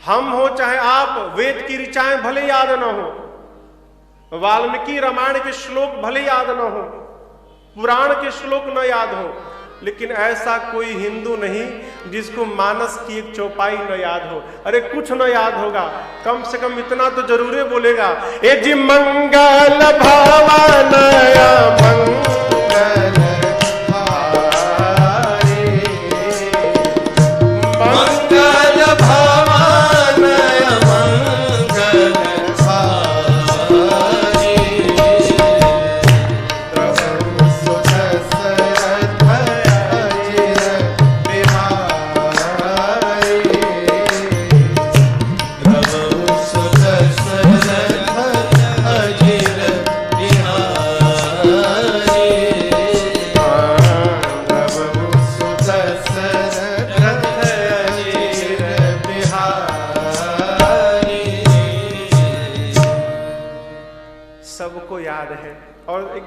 हम हो चाहे आप, वेद की ऋचाएं भले याद न हो, वाल्मीकि रामायण के श्लोक भले याद न हो, पुराण के श्लोक न याद हो, लेकिन ऐसा कोई हिंदू नहीं जिसको मानस की एक चौपाई न याद हो। अरे कुछ न याद होगा, कम से कम इतना तो जरूर बोलेगा, ए जी मंगल भवन मंगल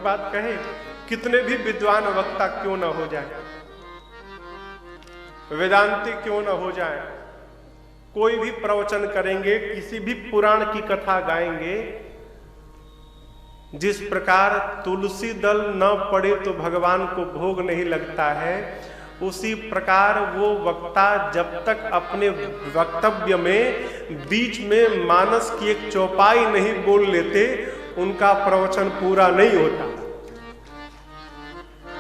बात कहे, कितने भी विद्वान वक्ता क्यों ना हो जाए, वेदांती क्यों ना हो जाए, कोई भी प्रवचन करेंगे, किसी भी पुराण की कथा गाएंगे, जिस प्रकार तुलसी दल न पड़े तो भगवान को भोग नहीं लगता है, उसी प्रकार वो वक्ता जब तक अपने वक्तव्य में बीच में मानस की एक चौपाई नहीं बोल लेते, उनका प्रवचन पूरा नहीं होता।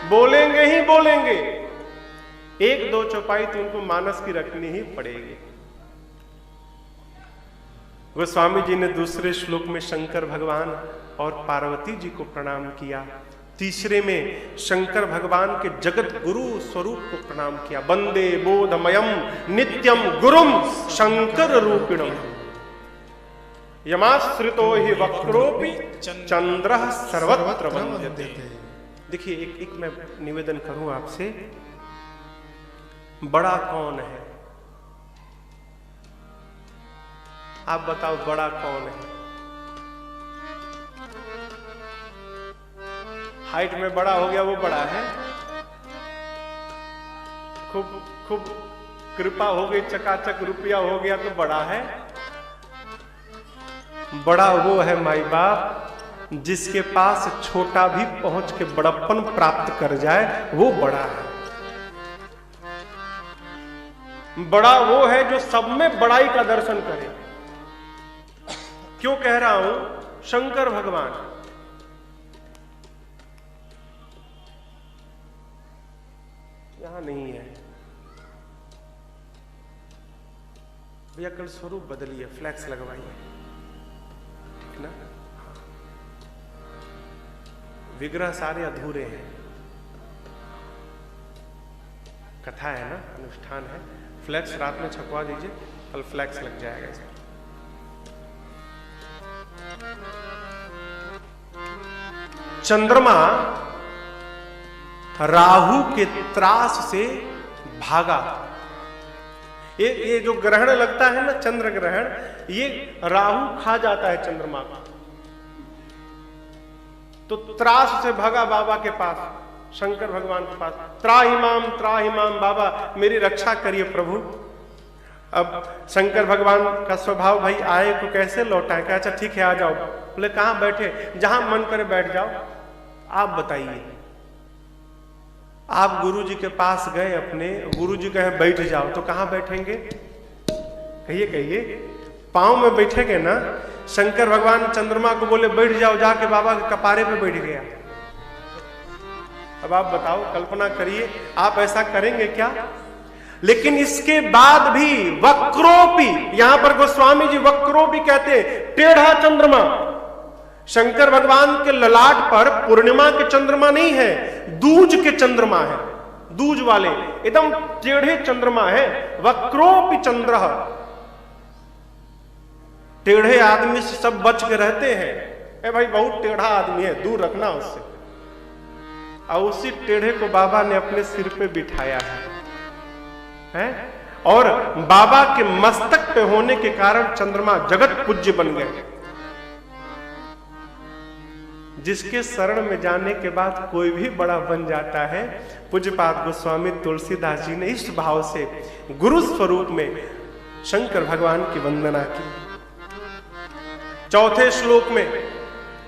बोलेंगे ही बोलेंगे, एक दो चौपाई तो उनको मानस की रखनी ही पड़ेगी। गोस्वामी जी ने दूसरे श्लोक में शंकर भगवान और पार्वती जी को प्रणाम किया, तीसरे में शंकर भगवान के जगत गुरु स्वरूप को प्रणाम किया। वंदे बोधमयम नित्यम गुरुम शंकर रूपिणम यमाश्रितो हि वक्रोपि चंद्रः सर्वत्र वंद्यते। देखिए, एक मैं निवेदन करूं आपसे, बड़ा कौन है? आप बताओ, बड़ा कौन है? हाइट में बड़ा हो गया वो बड़ा है, खूब खूब कृपा हो गई, चकाचक रुपया हो गया तो बड़ा है। बड़ा वो है माई बाप जिसके पास छोटा भी पहुंच के बड़प्पन प्राप्त कर जाए, वो बड़ा है। बड़ा वो है जो सब में बड़ाई का दर्शन करे। क्यों कह रहा हूं? शंकर भगवान यहां नहीं है भैया, कल स्वरूप बदलिए, फ्लैक्स लगवाइए, ठीक ना? विग्रह सारे अधूरे हैं, कथा है ना, अनुष्ठान है। फ्लैक्स रात में छपवा दीजिए, कल फ्लैक्स लग जाएगा इसमें। चंद्रमा राहु के त्रास से भागा। ये जो ग्रहण लगता है ना, चंद्र ग्रहण, ये राहु खा जाता है चंद्रमा को, तो त्रास से भागा बाबा के पास, शंकर भगवान के पास। त्राहिमाम बाबा, मेरी रक्षा करिए प्रभु। अब शंकर भगवान का स्वभाव, भाई आए तो कैसे लौटाए? क्या अच्छा ठीक है आ जाओ। बोले कहां बैठे? जहां मन करे बैठ जाओ। आप बताइए, आप गुरुजी के पास गए अपने, गुरुजी कहे बैठ जाओ, तो कहां बैठेंगे? कहिए पांव में बैठेंगे ना। शंकर भगवान चंद्रमा को बोले बैठ जाओ, जाके बाबा के कपारे पे बैठ गया। अब आप बताओ, कल्पना करिए, आप ऐसा करेंगे क्या? लेकिन इसके बाद भी वक्रोपी, यहां पर गोस्वामी जी वक्रोपी कहते हैं, टेढ़ा चंद्रमा। शंकर भगवान के ललाट पर पूर्णिमा के चंद्रमा नहीं है, दूज के चंद्रमा है, दूज वाले एकदम टेढ़े चंद्रमा है। वक्रोपि चंद्र, टेढ़े आदमी से सब बच के रहते हैं। ए भाई बहुत टेढ़ा आदमी है, दूर रखना उससे। और उसी टेढ़े को बाबा ने अपने सिर पे बिठाया है? और बाबा के मस्तक पे होने के कारण चंद्रमा जगत पूज्य बन गए। जिसके शरण में जाने के बाद कोई भी बड़ा बन जाता है। पूज्यपाद गोस्वामी तुलसीदास जी ने इस भाव से गुरु स्वरूप में शंकर भगवान की वंदना की। चौथे श्लोक में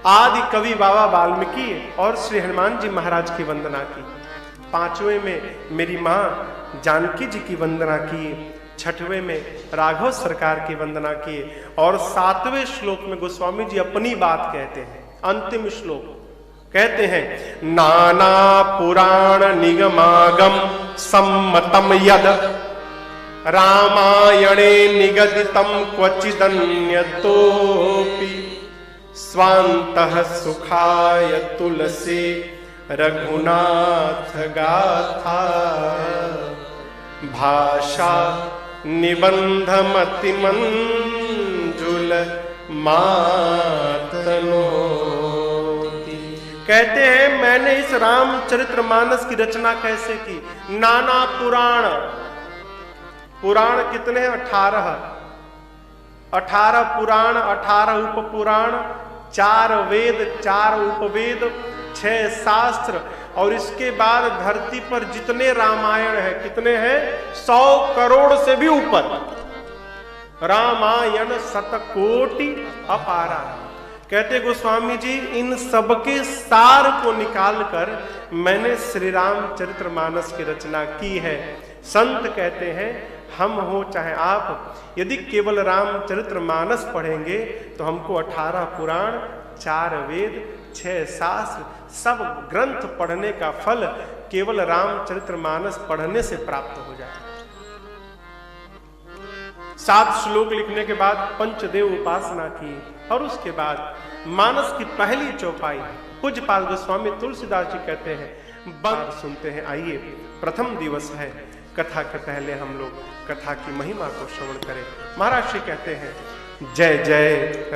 आदि कवि बाबा वाल्मीकि और श्री हनुमान जी महाराज की वंदना की। पांचवें में मेरी मां जानकी जी की वंदना की। छठवें में राघव सरकार की वंदना की। और सातवें श्लोक में गोस्वामी जी अपनी बात कहते हैं। अंतिम श्लोक कहते हैं, नाना पुराण निगमागम सम्मतम यद रामायणे निगदितम क्वचिदन्यतोपि स्वान्तः सुखाय तुलसी रघुनाथ गाथा भाषा निबंध मति मंजुल मातनोति। कहते हैं मैंने इस रामचरितमानस की रचना कैसे की। नाना पुराण, पुराण कितने हैं? 18 पुराण, 18 उपपुराण, 4 वेद, 4 उपवेद, 6 शास्त्र, और इसके बाद धरती पर जितने रामायण है कितने हैं? 100 करोड़ से भी ऊपर। रामायण शतकोटि अपारा। कहते गोस्वामी जी इन सबके सार को निकालकर मैंने श्री रामचरितमानस की रचना की है। संत कहते हैं हम हो चाहे आप, यदि केवल रामचरितमानस पढ़ेंगे तो हमको 18 पुराण, 4 वेद, 6 शास्त्र, सब ग्रंथ पढ़ने का फल केवल रामचरितमानस पढ़ने से प्राप्त हो जाए। 7 श्लोक लिखने के बाद पंचदेव उपासना की और उसके बाद मानस की पहली चौपाई पूज्यपाल गोस्वामी तुलसीदास जी कहते हैं बात सुनते हैं। आइए, प्रथम दिवस है, कथा के पहले हम लोग कथा की महिमा को श्रवण करें। महाराज जी कहते हैं, जय जय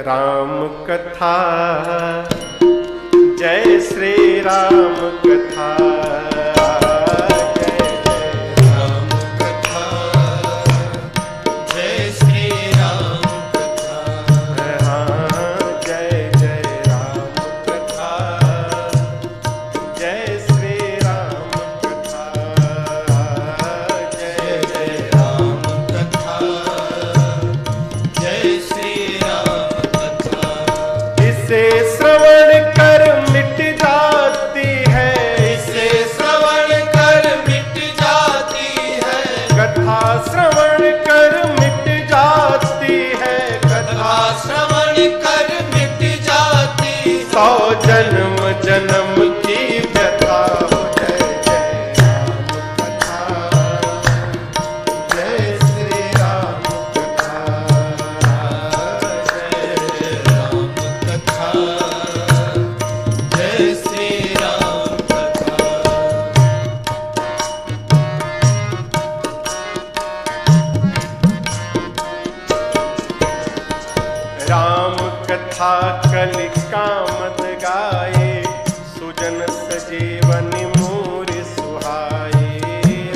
राम कथा, जय श्री राम कथा, जय जय राम कथा, जय श्री राम कथा। हाँ, जय जय राम कथा, जय श्री राम कथा, जय जय राम कथा, जय श्री राम कथा। इसे श्रवण कर मिट जाती है, इसे श्रवण कर मिट जाती है, कथा श्रवण कर मिट जाती है, कथा श्रवण कर मिट जाती है। 100 जन्म जन्म की व्यथा हो। जय जय राम कथा, जय श्री राम कथा, जय जय राम कथा, जय श्री राम कथा। राम कथा कलि कामद गाए, सुजन सजीवन मोर सुहाए।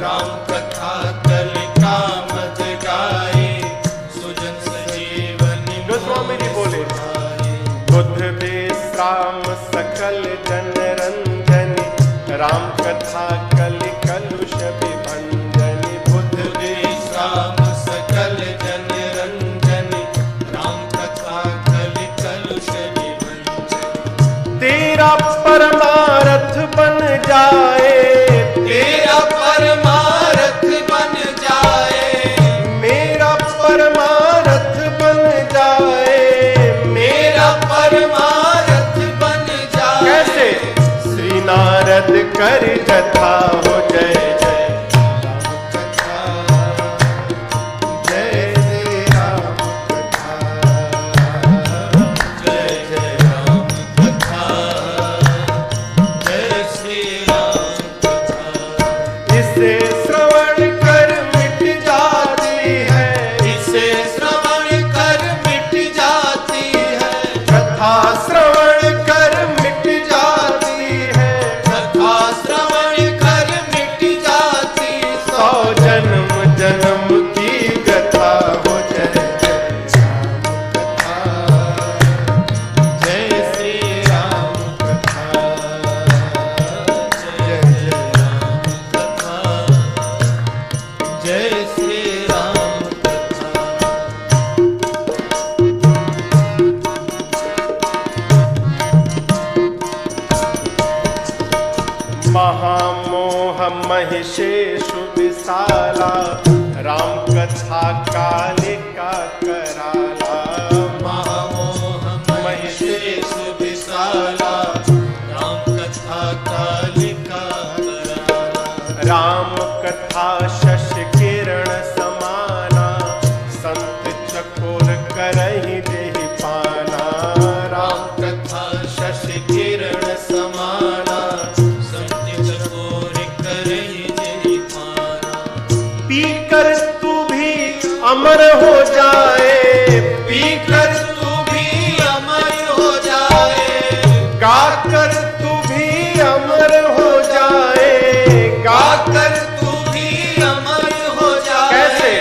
राम कथा कलि कामद गाए, सुजन सजीवन गोस्वामी जी बोले, बुद्ध विश्राम सकल जन रंजनी, राम कथा कलि कलुष विभंजनी। बुद्ध विश्राम सकल जन रंजनी, राम कथा कलि कलुष विभंजनी। तेरा परमारथ बन जाए, तेरा परमारथ बन जाए, मेरा परमारथ बन जाए, मेरा परमारथ बन जाए। कैसे? श्री नारद कर जथा हो। जय जय राम कथा, जय श्री राम कथा, जय जय राम कथा, जय श्री राम कथा। इसे श्रवण कर मिट जाती है, इसे श्रवण कर मिट जाती है, कथा श्रवण कर मिट जाती है, कथा श्रवण कर मिट कराला, महामोह मय शेष विशाला, राम कथा कालिका कराला। राम कथा शशि किरण समाना, संत चकोर करहि देहि पाना। राम कथा शशि किरण समाना, संत चकोर करहि देहि पाना। पीकर तू भी अमर हो जाए, पीकर तू भी अमर हो जाए, गाकर तू भी अमर हो जाए, गाकर तू भी अमर हो जाए। कैसे?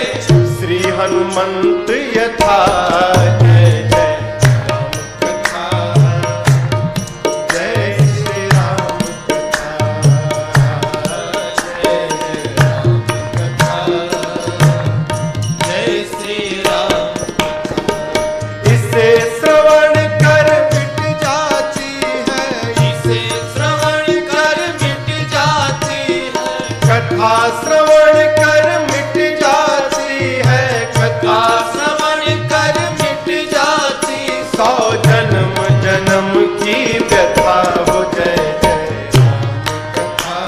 श्री हनुमंत यथा, जय जय राम कथा, जय श्री राम कथा, जय जय राम कथा, जय श्री राम। इसे श्रवण कर मिट जाती है, इसे श्रवण कर मिट जाती है, कथा श्रवण कर मिट जाती है, कथा श्रवण कर मिट जाती। 100 जन्म जन्म की व्यथा हो। जय जय राम कथा,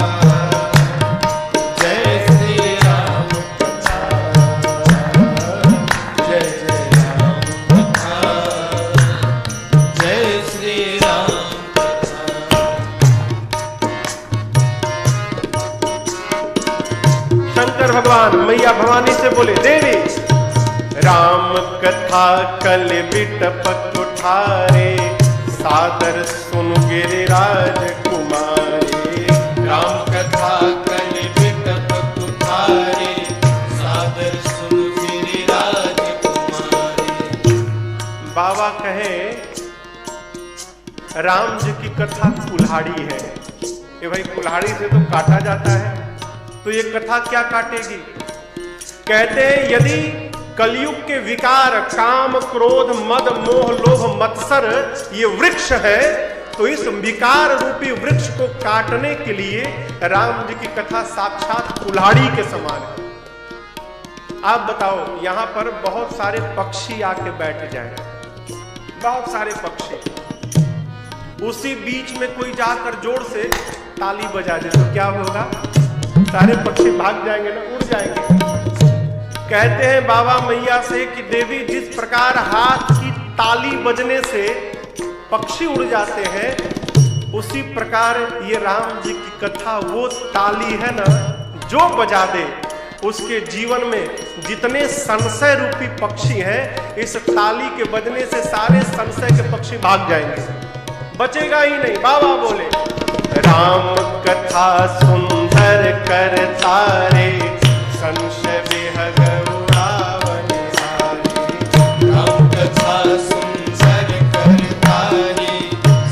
जय श्री राम कथा, जय जय राम कथा, जय श्री राम कथा। शंकर भगवान मैया भवानी से बोले, देवी राम कथा कल बिटपत उठारे, सादर सुन गिरिराज कुमारी। राम कथा कल बिटपत उठारे, सादर सुन गिरिराज कुमारी। बाबा कहे राम जी की कथा कुल्हाड़ी है। ये भाई कुल्हाड़ी से तो काटा जाता है, तो ये कथा क्या काटेगी? कहते हैं यदि कलयुग के विकार काम क्रोध मद मोह लोभ मत्सर ये वृक्ष है, तो इस विकार रूपी वृक्ष को काटने के लिए राम जी की कथा साक्षात कुल्हाड़ी के समान है। आप बताओ, यहां पर बहुत सारे पक्षी आके बैठ जाएं, बहुत सारे पक्षी, उसी बीच में कोई जाकर जोर से ताली बजा दे तो क्या होगा? सारे पक्षी भाग जाएंगे ना, उड़ जाएंगे। कहते हैं बाबा मैया से कि देवी जिस प्रकार हाथ की ताली बजने से पक्षी उड़ जाते हैं, उसी प्रकार ये राम जी की कथा वो ताली है ना, जो बजा दे उसके जीवन में जितने संशय रूपी पक्षी हैं, इस ताली के बजने से सारे संशय के पक्षी भाग जाएंगे, बचेगा ही नहीं। बाबा बोले राम कथा सुंदर कर तारे, संशय विहग उड़ावन हारे। राम कथा सुंदर कर तारे,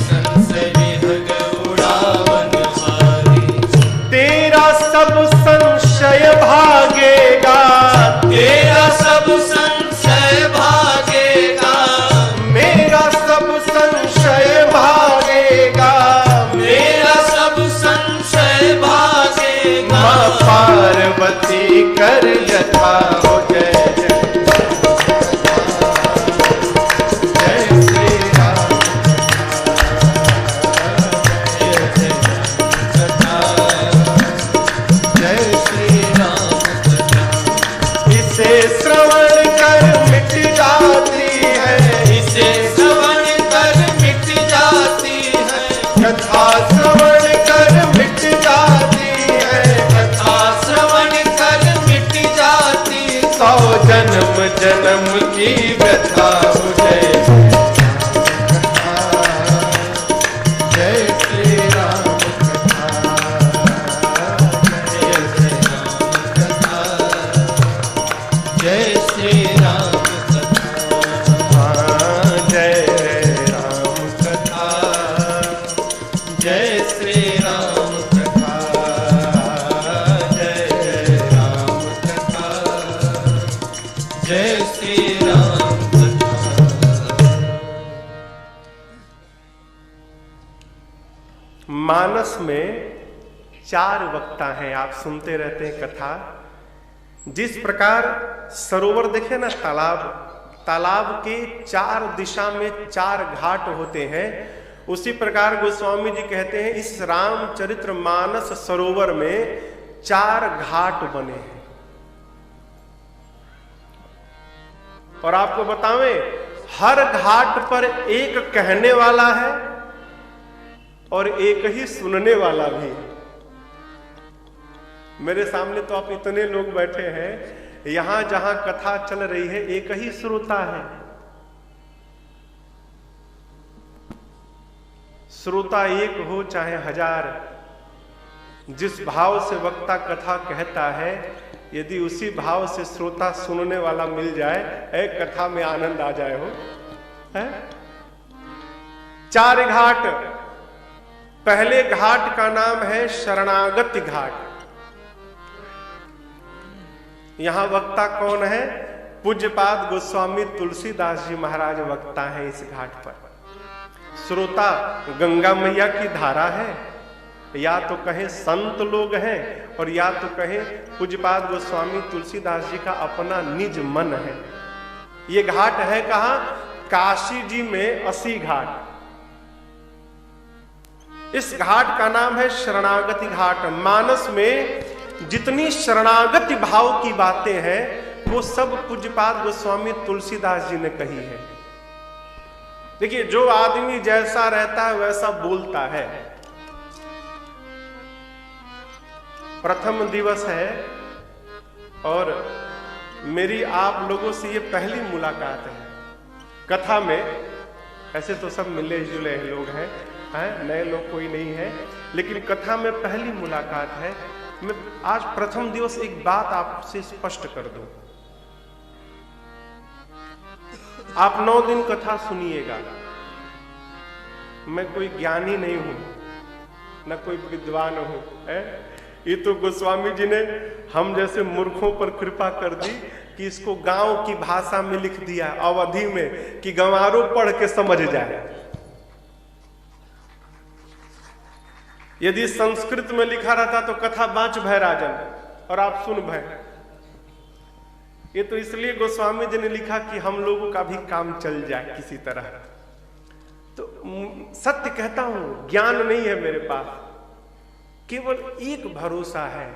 संशय विहग उड़ावन हारे। तेरा सब संशय भागेगा, तेरा सब संशय भागेगा, मेरा सब संशय भागेगा, मेरा सब संशय भागेगा। मां पार्वती कर यथा हो। जय जय जय श्री राम कथा, जय श्री राम कथा। इसे श्रवण कर मिट जाती है, इसे श्रवण कर मिट जाती है, कथा श्रवण कर मिट जाती है, कथा श्रवण कर मिट जाती। 100 जन्म जन्म की व्यथा हो। जय जय श्री राम कथा, जय श्री राम कथा, जय राम कथा, जय श्री राम कथा, जय राम कथा, जय राम कथा, जय श्री राम कथा। मानस में 4 वक्ता हैं, आप सुनते रहते हैं कथा। जिस प्रकार सरोवर देखे ना, तालाब, तालाब के 4 दिशा में 4 घाट होते हैं, उसी प्रकार गोस्वामी जी कहते हैं इस रामचरित्र मानस सरोवर में 4 घाट बने हैं। और आपको बतावें, हर घाट पर एक कहने वाला है और एक ही सुनने वाला भी है। मेरे सामने तो आप इतने लोग बैठे हैं, यहां जहां कथा चल रही है एक ही श्रोता है। श्रोता एक हो चाहे 1000, जिस भाव से वक्ता कथा कहता है, यदि उसी भाव से श्रोता सुनने वाला मिल जाए, एक कथा में आनंद आ जाए हो है? 4 घाट। पहले घाट का नाम है शरणागति घाट। यहां वक्ता कौन है? पूज्यपाद गोस्वामी तुलसीदास जी महाराज वक्ता है इस घाट पर। श्रोता गंगा मैया की धारा है, या तो कहें संत लोग हैं, और या तो कहें पूज्यपाद गोस्वामी तुलसीदास जी का अपना निज मन है। ये घाट है कहां? काशी जी में 80 घाट। इस घाट का नाम है शरणागति घाट। मानस में जितनी शरणागति भाव की बातें हैं वो सब पूज्यपाद गोस्वामी तुलसीदास जी ने कही है। देखिए, जो आदमी जैसा रहता है वैसा बोलता है। प्रथम दिवस है और मेरी आप लोगों से ये पहली मुलाकात है कथा में। ऐसे तो सब मिले जुले लोग हैं, नए लोग कोई नहीं है, लेकिन कथा में पहली मुलाकात है। मैं आज प्रथम दिवस एक बात आपसे स्पष्ट कर दूं। आप 9 दिन कथा सुनिएगा। मैं कोई ज्ञानी नहीं हूं, न कोई विद्वान हूं, ये तो गोस्वामी जी ने हम जैसे मूर्खों पर कृपा कर दी कि इसको गांव की भाषा में लिख दिया, अवधि में, कि गंवारों पढ़ के समझ जाए। यदि संस्कृत में लिखा रहता तो कथा बाँच भय राजन और आप सुन भय। ये तो इसलिए गोस्वामी जी ने लिखा कि हम लोगों का भी काम चल जाए किसी तरह। तो सत्य कहता हूं, ज्ञान नहीं है मेरे पास, केवल एक भरोसा है।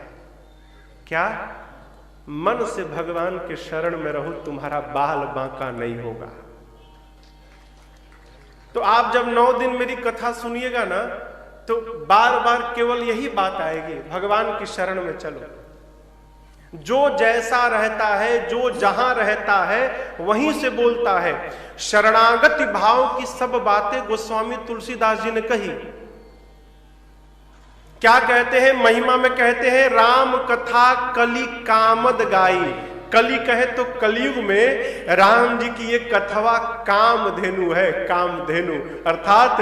क्या? मन से भगवान के शरण में रहो, तुम्हारा बाल बांका नहीं होगा। तो आप जब 9 दिन मेरी कथा सुनिएगा ना, तो बार बार केवल यही बात आएगी, भगवान की शरण में चलो। जो जैसा रहता है, जो जहां रहता है वहीं से बोलता है। शरणागति भाव की सब बातें गोस्वामी तुलसीदास जी ने कही। क्या कहते हैं? महिमा में कहते हैं, राम कथा कली कामद गाई। कली कहे तो कलयुग में राम जी की ये कथवा कामधेनु है, कामधेनु। अर्थात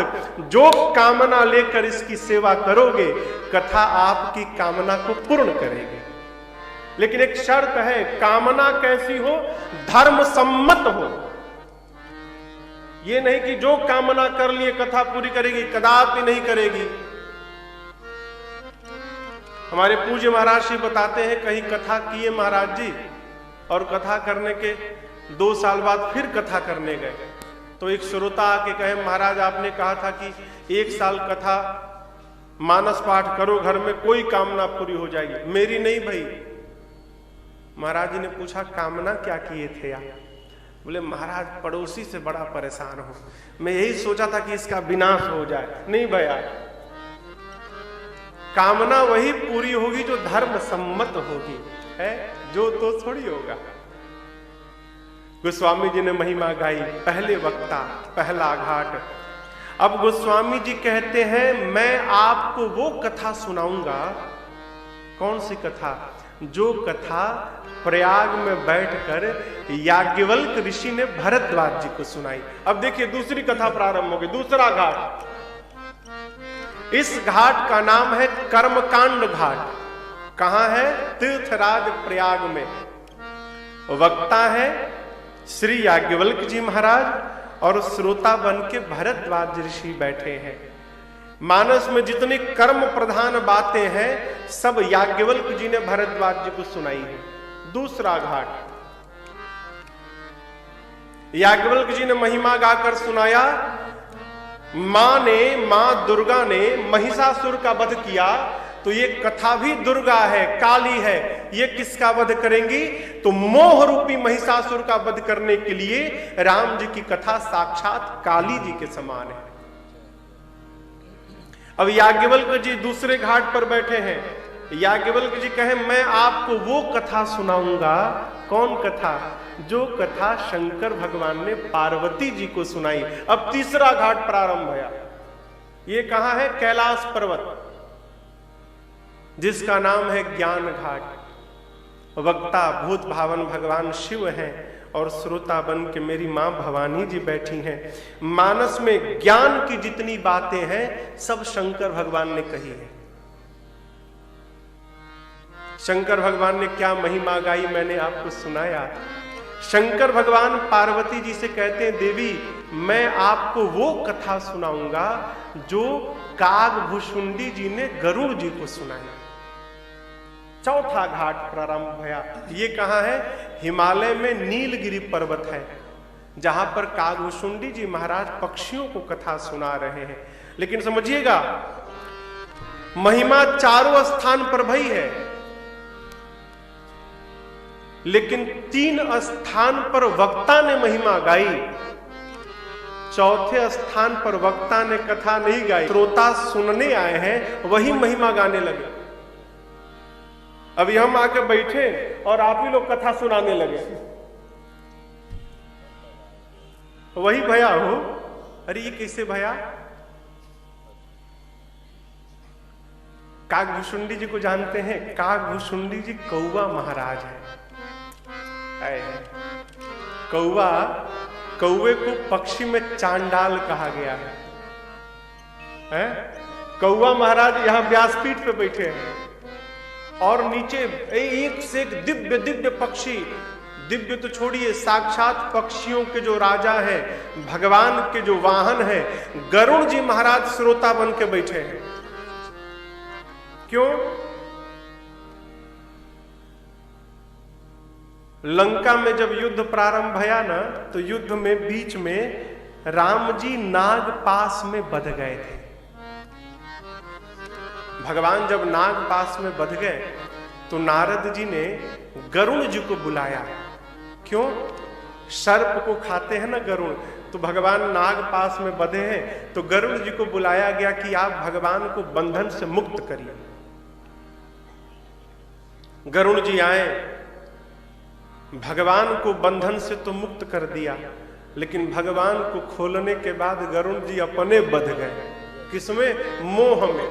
जो कामना लेकर इसकी सेवा करोगे, कथा आपकी कामना को पूर्ण करेगी। लेकिन एक शर्त है, कामना कैसी हो? धर्म सम्मत हो। ये नहीं कि जो कामना कर लिए कथा पूरी करेगी, कदापि नहीं करेगी। हमारे पूज्य महाराज जी बताते हैं, कहीं कथा किए महाराज जी, और कथा करने के 2 साल बाद फिर कथा करने गए, तो एक श्रोता आके कहे, महाराज आपने कहा था कि 1 साल कथा मानस पाठ करो, घर में कोई कामना पूरी हो जाएगी। मेरी नहीं भाई। महाराज जी ने पूछा, कामना क्या किए थे आप? बोले, महाराज पड़ोसी से बड़ा परेशान हूं, मैं यही सोचा था कि इसका विनाश हो जाए। नहीं भैया, कामना वही पूरी होगी जो धर्म सम्मत होगी, है जो तो थोड़ी होगा। गोस्वामी जी ने महिमा गाई, पहले वक्ता, पहला घाट। अब गोस्वामी जी कहते हैं, मैं आपको वो कथा सुनाऊंगा। कौन सी कथा? जो कथा प्रयाग में बैठकर याज्ञवल्क ऋषि ने भरद्वाज जी को सुनाई। अब देखिए, दूसरी कथा प्रारंभ हो गई, दूसरा घाट। इस घाट का नाम है कर्मकांड घाट। कहां है? तीर्थराज प्रयाग में। वक्ता है श्री याज्ञवल्क जी महाराज, और श्रोता बन के भरद्वाज ऋषि बैठे हैं। मानस में जितनी कर्म प्रधान बातें हैं, सब याज्ञवल्क जी ने भरद्वाज जी को सुनाई है। दूसरा घाट, याज्ञवल्क्य जी ने महिमा गाकर सुनाया, मां दुर्गा ने महिषासुर का वध किया, तो ये कथा भी दुर्गा है, काली है। ये किसका वध करेंगी? तो मोह रूपी महिषासुर का वध करने के लिए राम जी की कथा साक्षात काली जी के समान है। अब याज्ञवल्क्य जी दूसरे घाट पर बैठे हैं। याज्ञवल्क्य जी कहे, मैं आपको वो कथा सुनाऊंगा। कौन कथा? जो कथा शंकर भगवान ने पार्वती जी को सुनाई। अब तीसरा घाट प्रारंभ हुआ। ये कहां है? कैलाश पर्वत, जिसका नाम है ज्ञान घाट। वक्ता भूत भावन भगवान शिव हैं और श्रोता बन के मेरी मां भवानी जी बैठी हैं। मानस में ज्ञान की जितनी बातें हैं सब शंकर भगवान ने कही है। शंकर भगवान ने क्या महिमा गाई, मैंने आपको सुनाया। शंकर भगवान पार्वती जी से कहते हैं, देवी मैं आपको वो कथा सुनाऊंगा जो कागभुशुंडी जी ने गरुड़ जी को सुनाई। चौथा घाट प्रारंभ हुआ। ये कहां है? हिमालय में नीलगिरी पर्वत है, जहां पर कागभुशुंडी जी महाराज पक्षियों को कथा सुना रहे हैं। लेकिन समझिएगा, महिमा चारों स्थान पर भई है, लेकिन 3 स्थान पर वक्ता ने महिमा गाई। चौथे स्थान पर वक्ता ने कथा नहीं गाई, श्रोता सुनने आए हैं वही महिमा गाने लगे। अभी हम आके बैठे और आप ही लोग कथा सुनाने लगे, वही भया हो। अरे ये कैसे भया? कागभुशुंडी जी को जानते हैं? कागभुशुंडी जी कौवा महाराज है। कौवे को पक्षी में चांडाल कहा गया है। कौवा महाराज यहां व्यासपीठ पे बैठे हैं और नीचे एक से एक दिव्य दिव्य पक्षी, दिव्य तो छोड़िए, साक्षात पक्षियों के जो राजा हैं, भगवान के जो वाहन हैं, गरुड़ जी महाराज श्रोता बन के बैठे हैं। क्यों? लंका में जब युद्ध प्रारंभ भया ना, तो युद्ध में बीच में राम जी नाग पास में बंध गए थे। भगवान जब नाग पास में बंध गए तो नारद जी ने गरुड़ जी को बुलाया। क्यों? सर्प को खाते हैं ना गरुड़, तो भगवान नाग पास में बंधे हैं, तो गरुड़ जी को बुलाया गया कि आप भगवान को बंधन से मुक्त करिए। गरुड़ जी आए, भगवान को बंधन से तो मुक्त कर दिया, लेकिन भगवान को खोलने के बाद गरुड़ जी अपने बंध गए। किसमें? मोह में।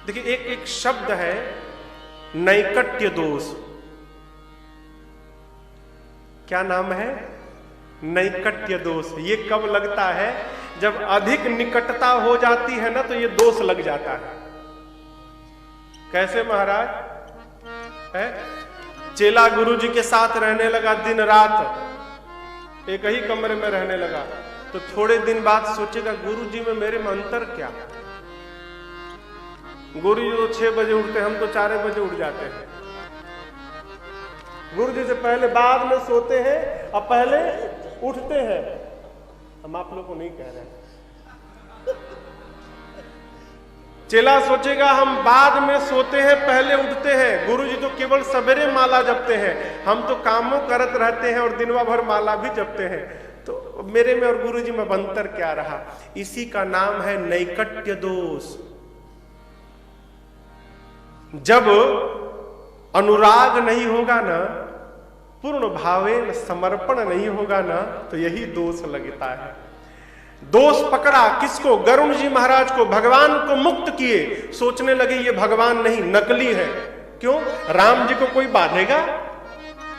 देखिए, एक एक शब्द है नैकट्य दोष। क्या नाम है? नैकट्य दोष। ये कब लगता है? जब अधिक निकटता हो जाती है ना, तो ये दोष लग जाता है। कैसे महाराज? है चेला गुरु जी के साथ रहने लगा दिन रात, एक ही कमरे में रहने लगा, तो थोड़े दिन बाद सोचेगा गुरु जी में मेरे में अंतर क्या? गुरु जी तो 6 बजे उठते, हम तो 4 बजे उठ जाते हैं। गुरु जी से पहले बाद में सोते हैं और पहले उठते हैं। हम आप लोग को नहीं कह रहे हैं। चेला सोचेगा हम बाद में सोते हैं, पहले उठते हैं। गुरु जी तो केवल सवेरे माला जपते हैं, हम तो कामों करत रहते हैं और दिनवा भर माला भी जपते हैं। तो मेरे में और गुरु जी में अंतर क्या रहा? इसी का नाम है नैकट्य दोष। जब अनुराग नहीं होगा ना, पूर्ण भावेन समर्पण नहीं होगा ना, तो यही दोष लगता है। दोष पकड़ा किसको? गरुड़ जी महाराज को। भगवान को मुक्त किए, सोचने लगे ये भगवान नहीं, नकली है। क्यों? राम जी को कोई बांधेगा?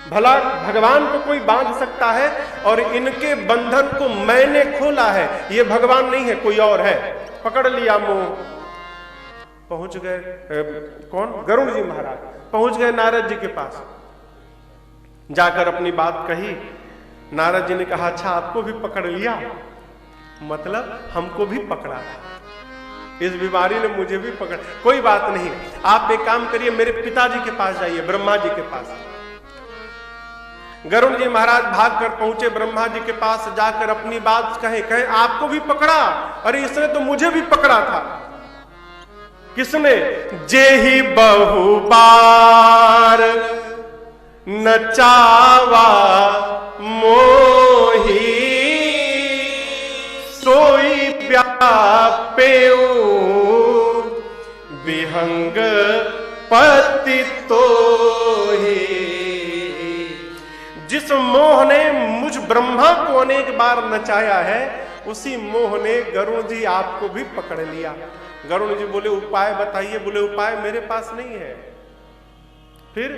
भला भगवान को कोई बांध सकता है? और इनके बंधन को मैंने खोला है, ये भगवान नहीं है, कोई और है। पकड़ लिया मोह। पहुंच गए कौन? गरुड़ जी महाराज पहुंच गए नारद जी के पास, जाकर अपनी बात कही। नारद जी ने कहा, अच्छा आपको भी पकड़ लिया? मतलब हमको भी पकड़ा था, इस बीमारी ने मुझे भी पकड़। कोई बात नहीं, आप एक काम करिए, मेरे पिताजी के पास जाइए, ब्रह्मा जी के पास। गरुड़ जी महाराज भागकर पहुंचे ब्रह्मा जी के पास, जाकर अपनी बात कहे आपको भी पकड़ा? अरे इसने तो मुझे भी पकड़ा था। किसने? जेहि बहु बार नचावा मोही, सोई व्यापेऊ विहंग पति तोहि। जिस मोह ने मुझ ब्रह्मा को अनेक बार नचाया है, उसी मोह ने गरुड़ जी आपको भी पकड़ लिया। गरुड़ जी बोले उपाय बताइए। बोले उपाय मेरे पास नहीं है। फिर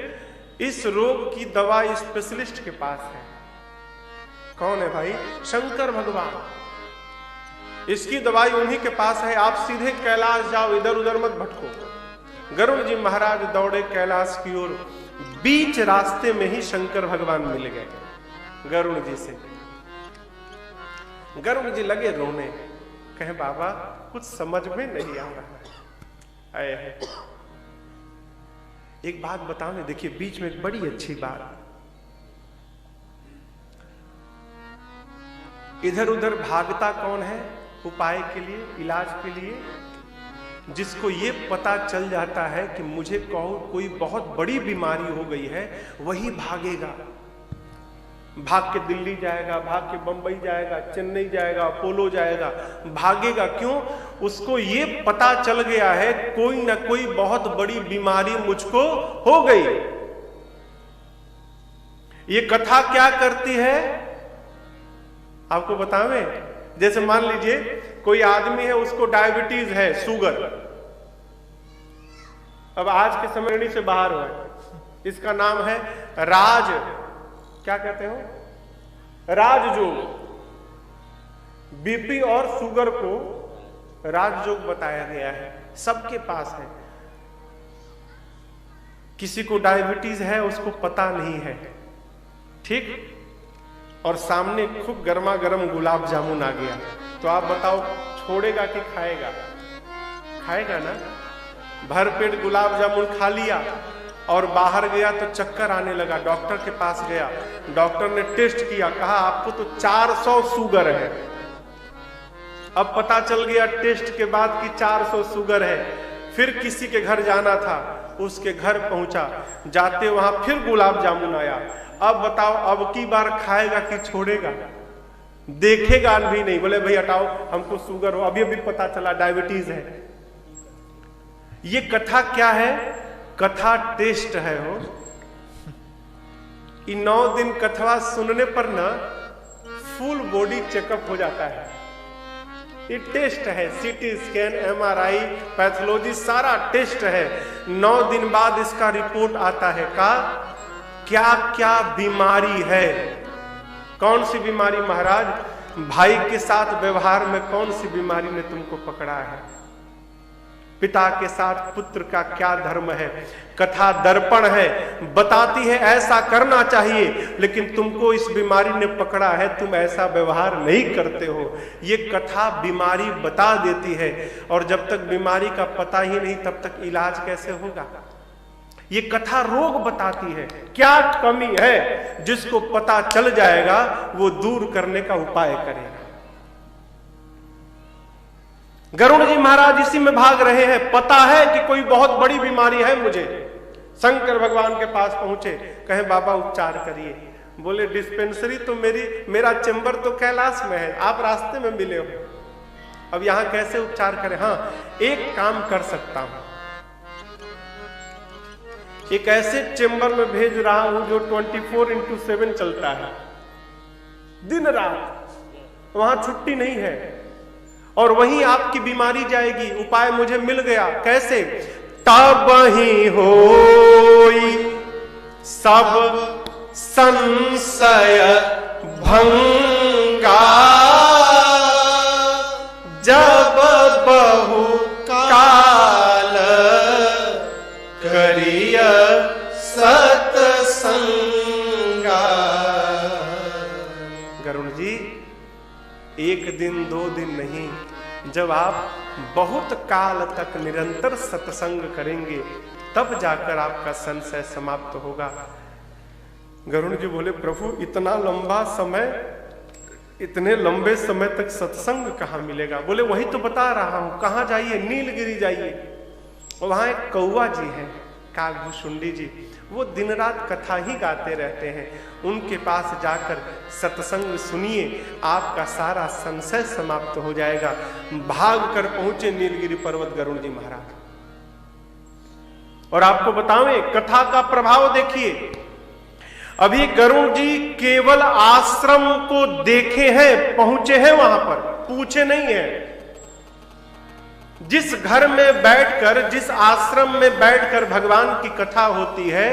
इस रोग की दवा स्पेशलिस्ट के पास है। कौन है भाई? शंकर भगवान। इसकी दवाई उन्हीं के पास है। आप सीधे कैलाश जाओ, इधर उधर मत भटको। गरुड़ जी महाराज दौड़े कैलाश की ओर। बीच रास्ते में ही शंकर भगवान मिल गए गरुड़ जी से। गरुड़ जी लगे रोने, कहे बाबा कुछ समझ में नहीं आ रहा है। एक बात बताओ ना, देखिए बीच में एक बड़ी अच्छी बात। इधर उधर भागता कौन है उपाय के लिए, इलाज के लिए? जिसको ये पता चल जाता है कि मुझे कोई बहुत बड़ी बीमारी हो गई है, वही भागेगा। भाग के दिल्ली जाएगा, भाग के बंबई जाएगा, चेन्नई जाएगा, अपोलो जाएगा, भागेगा। क्यों? उसको ये पता चल गया है कोई ना कोई बहुत बड़ी बीमारी मुझको हो गई। ये कथा क्या करती है आपको बतावें? जैसे मान लीजिए कोई आदमी है, उसको डायबिटीज है, शुगर। अब आज के समय से बाहर हुआ है, इसका नाम है राज, क्या कहते हो, राजयोग। बीपी और शुगर को राजयोग बताया गया है, सबके पास है। किसी को डायबिटीज है, उसको पता नहीं है, ठीक? और सामने खूब गर्मा गर्म गुलाब जामुन आ गया, तो आप बताओ छोड़ेगा कि खाएगा? खाएगा ना। भर पेट गुलाब जामुन खा लिया और बाहर गया तो चक्कर आने लगा। डॉक्टर के पास गया, डॉक्टर ने टेस्ट किया, कहा आपको तो 400 शुगर है। अब पता चल गया टेस्ट के बाद कि 400 शुगर है। फिर किसी के घर जाना था, उसके घर पहुंचा, जाते वहां फिर गुलाब जामुन आया। अब बताओ अब की बार खाएगा कि छोड़ेगा? देखेगा भी नहीं, बोले भाई हटाओ हमको शुगर हो, अभी अभी पता चला डायबिटीज है। ये कथा क्या है? कथा टेस्ट है हो। 9 दिन कथा सुनने पर ना फुल बॉडी चेकअप हो जाता है। ये टेस्ट है, सीटी स्कैन, MRI, पैथोलॉजी, सारा टेस्ट है। 9 दिन बाद इसका रिपोर्ट आता है का क्या क्या बीमारी है। कौन सी बीमारी महाराज? भाई के साथ व्यवहार में कौन सी बीमारी ने तुमको पकड़ा है? पिता के साथ पुत्र का क्या धर्म है? कथा दर्पण है, बताती है ऐसा करना चाहिए, लेकिन तुमको इस बीमारी ने पकड़ा है, तुम ऐसा व्यवहार नहीं करते हो। ये कथा बीमारी बता देती है, और जब तक बीमारी का पता ही नहीं तब तक इलाज कैसे होगा? ये कथा रोग बताती है, क्या कमी है, जिसको पता चल जाएगा वो दूर करने का उपाय करेगा। गरुड़ जी महाराज इसी में भाग रहे हैं, पता है कि कोई बहुत बड़ी बीमारी है मुझे। शंकर भगवान के पास पहुंचे, कहे बाबा उपचार करिए। बोले डिस्पेंसरी तो मेरा चेंबर तो कैलाश में है, आप रास्ते में मिले हो, अब यहां कैसे उपचार करें? हाँ, एक काम कर सकता हूं, एक ऐसे चेंबर में भेज रहा हूं जो 24/7 चलता है, दिन रात, वहां छुट्टी नहीं है, और वहीं आपकी बीमारी जाएगी। उपाय मुझे मिल गया। कैसे? तब ही होई सब संशय भंगा, जब बहु काल करिय सतसंगा। गरुड़ जी, 1 दिन 2 दिन नहीं, जब आप बहुत काल तक निरंतर सत्संग करेंगे तब जाकर आपका संशय समाप्त होगा। गरुड़ जी बोले प्रभु इतना लंबा समय, इतने लंबे समय तक सत्संग कहाँ मिलेगा? बोले वही तो बता रहा हूं, कहाँ जाइए? नीलगिरी जाइए। वहां एक कौवा जी हैं, काकभुसुंडी जी, वो दिन रात कथा ही गाते रहते हैं। उनके पास जाकर सत्संग सुनिए, आपका सारा संशय समाप्त हो जाएगा। भाग कर पहुंचे नीलगिरी पर्वत गरुड़ जी महाराज। और आपको बतावें, कथा का प्रभाव देखिए। अभी गरुड़ जी केवल आश्रम को देखे हैं, पहुंचे हैं वहां पर, पूछे नहीं है। जिस घर में बैठकर, जिस आश्रम में बैठकर भगवान की कथा होती है,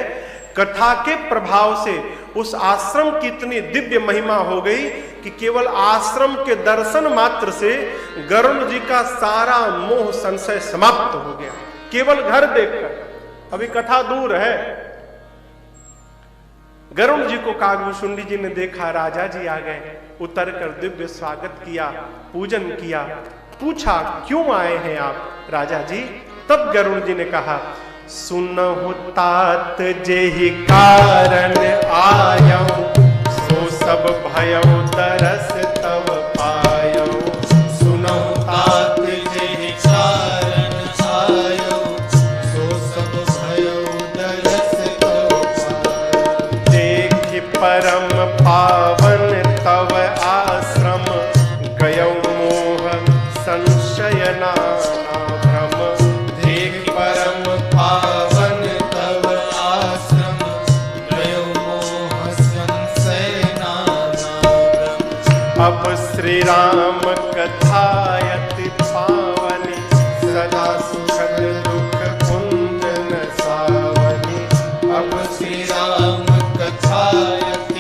कथा के प्रभाव से उस आश्रम की इतनी दिव्य महिमा हो गई कि केवल आश्रम के दर्शन मात्र से गरुड़ जी का सारा मोह संशय समाप्त हो गया, केवल घर देखकर। अभी कथा दूर है। गरुड़ जी को काकभुसुंडी जी ने देखा, राजा जी आ गए, उतर कर दिव्य स्वागत किया, पूजन किया। पूछा क्यों आए हैं आप राजा जी? तब गरुड़ जी ने कहा, सुनहु तात जेहि कारण आयऊ, सो सब भयऊ तरस तब पायऊ। सुनहु तात जेहि कारण आयऊ, सो सब भयऊ तरस तब पायऊ। देखि परम पावन तव आश्रम, गयौ मोह संशय नाना भ्रम। देखि परम पावन तव आश्रम, गयो मोह संशय नाना भ्रम। अब श्री राम कथायति पावनी, सदा सुखद दुख कुंजन सावनी। अब श्री राम कथायति